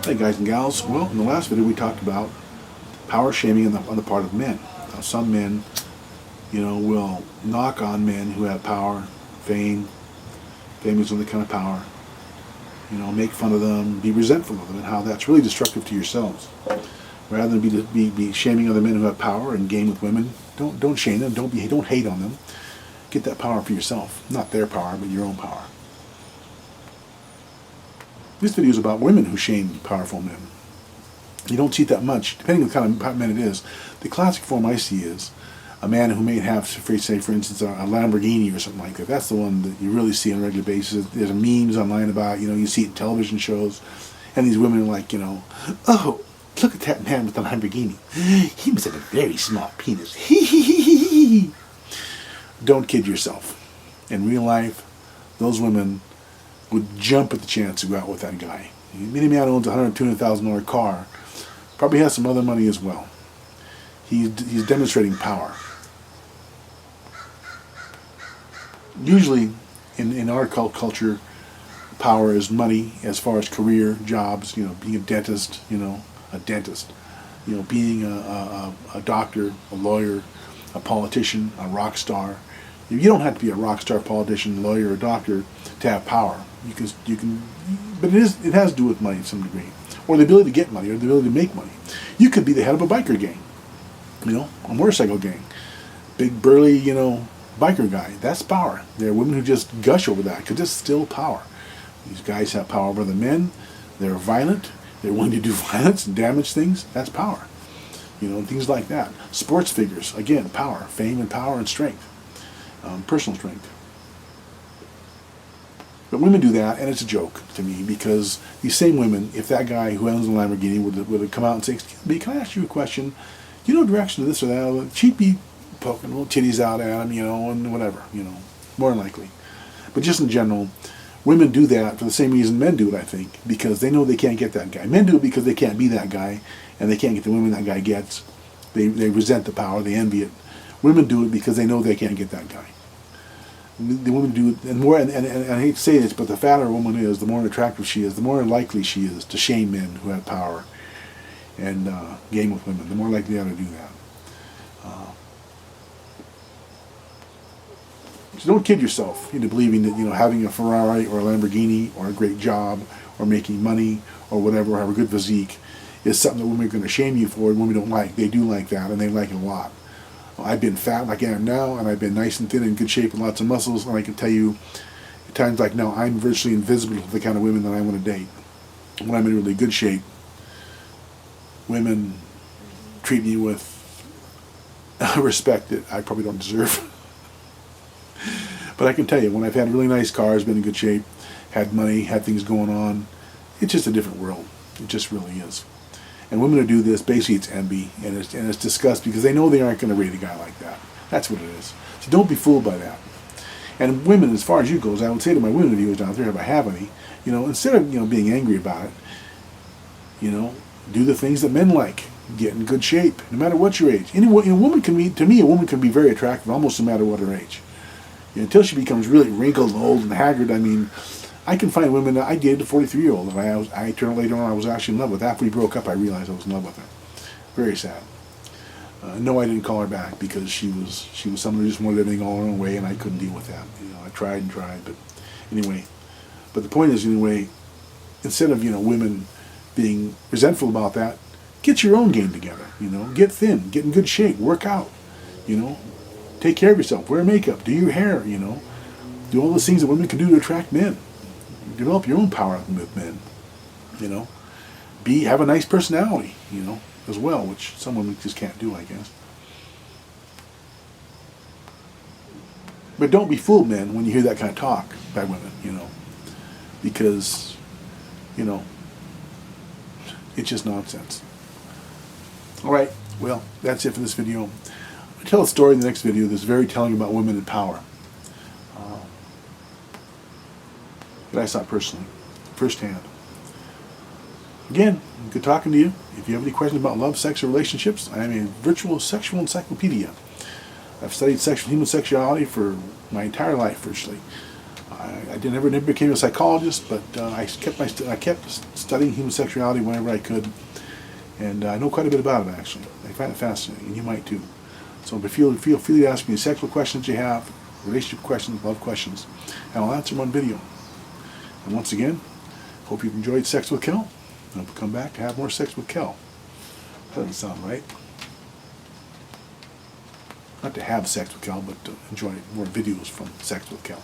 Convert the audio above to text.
Hey guys and gals, well in the last video we talked about power shaming on the part of men. Now, some men, will knock on men who have power, fame is the kind of power, make fun of them, be resentful of them, and how that's really destructive to yourselves. Rather than be shaming other men who have power and game with women, don't shame them, don't hate on them. Get that power for yourself, not their power, but your own power. This video is about women who shame powerful men. You don't see it that much, depending on the kind of man it is. The classic form I see is a man who may have, say, for instance, a Lamborghini or something like that. That's the one that you really see on a regular basis. There's memes online about, you see it in television shows, and these women are like, oh, look at that man with the Lamborghini. He must have a very small penis. Don't kid yourself. In real life, those women would jump at the chance to go out with that guy. Any man who owns a $120,000 car probably has some other money as well. He's demonstrating power. Usually, in our culture, power is money as far as career, jobs. Being a dentist. Being a doctor, a lawyer, a politician, a rock star. You don't have to be a rock star, politician, lawyer, or doctor to have power. You can, but it has to do with money to some degree, or the ability to get money, or the ability to make money. You could be the head of a biker gang, a motorcycle gang, big burly, biker guy. That's power. There are women who just gush over that because it's still power. These guys have power over the men. They're violent. They're willing to do violence and damage things. That's power. Things like that. Sports figures, again, power, fame, and power and strength, personal strength. But women do that, and it's a joke to me, because these same women, if that guy who owns a Lamborghini would have come out and say, "Excuse me, can I ask you a question? Do you know direction to this or that?" She'd be poking little titties out at him, and whatever, more than likely. But just in general, women do that for the same reason men do it, I think, because they know they can't get that guy. Men do it because they can't be that guy, and they can't get the women that guy gets. They resent the power, they envy it. Women do it because they know they can't get that guy. The women do it, and I hate to say this, but the fatter a woman is, the more attractive she is, the more likely she is to shame men who have power and game with women. The more likely they are to do that. So don't kid yourself into believing that having a Ferrari or a Lamborghini or a great job or making money or whatever, or have a good physique, is something that women are going to shame you for, and women don't like. They do like that, and they like it a lot. I've been fat like I am now, and I've been nice and thin and in good shape and lots of muscles, and I can tell you, at times like now, I'm virtually invisible to the kind of women that I want to date. When I'm in really good shape, women treat me with respect that I probably don't deserve. But I can tell you, when I've had really nice cars, been in good shape, had money, had things going on, it's just a different world. It just really is. And women who do this, basically it's envy, and it's disgust, because they know they aren't going to rate a guy like that. That's what it is. So don't be fooled by that. And women, as far as you goes, I would say to my women viewers out there, if I have any, instead of being angry about it, do the things that men like. Get in good shape, no matter what your age. A woman can be very attractive almost no matter what her age. Until she becomes really wrinkled and old and haggard. I can find women that I dated a 43-year-old, and I turned out later on I was actually in love with. After we broke up, I realized I was in love with her. Very sad. No, I didn't call her back because she was someone who just wanted everything all her own way, and I couldn't deal with that. I tried and tried, but anyway. But the point is, anyway, instead of women being resentful about that, get your own game together. Get thin, get in good shape, work out. Take care of yourself, wear makeup, do your hair. Do all those things that women can do to attract men. Develop your own power with men. Have a nice personality. As well, which some women just can't do, I guess. But don't be fooled, men, when you hear that kind of talk by women. Because it's just nonsense. Alright, well, that's it for this video. I'll tell a story in the next video that's very telling about women in power. That I saw personally, firsthand. Again, good talking to you. If you have any questions about love, sex, or relationships, I am a virtual sexual encyclopedia. I've studied human sexuality for my entire life, virtually. never became a psychologist, but I kept studying human sexuality whenever I could, and I know quite a bit about it actually. I find it fascinating, and you might too. So, but feel free to ask me sexual questions you have, relationship questions, love questions, and I'll answer them on video. And once again, hope you've enjoyed Sex with Kel. And I'll come back to have more Sex with Kel. That doesn't sound right. Not to have sex with Kel, but to enjoy more videos from Sex with Kel.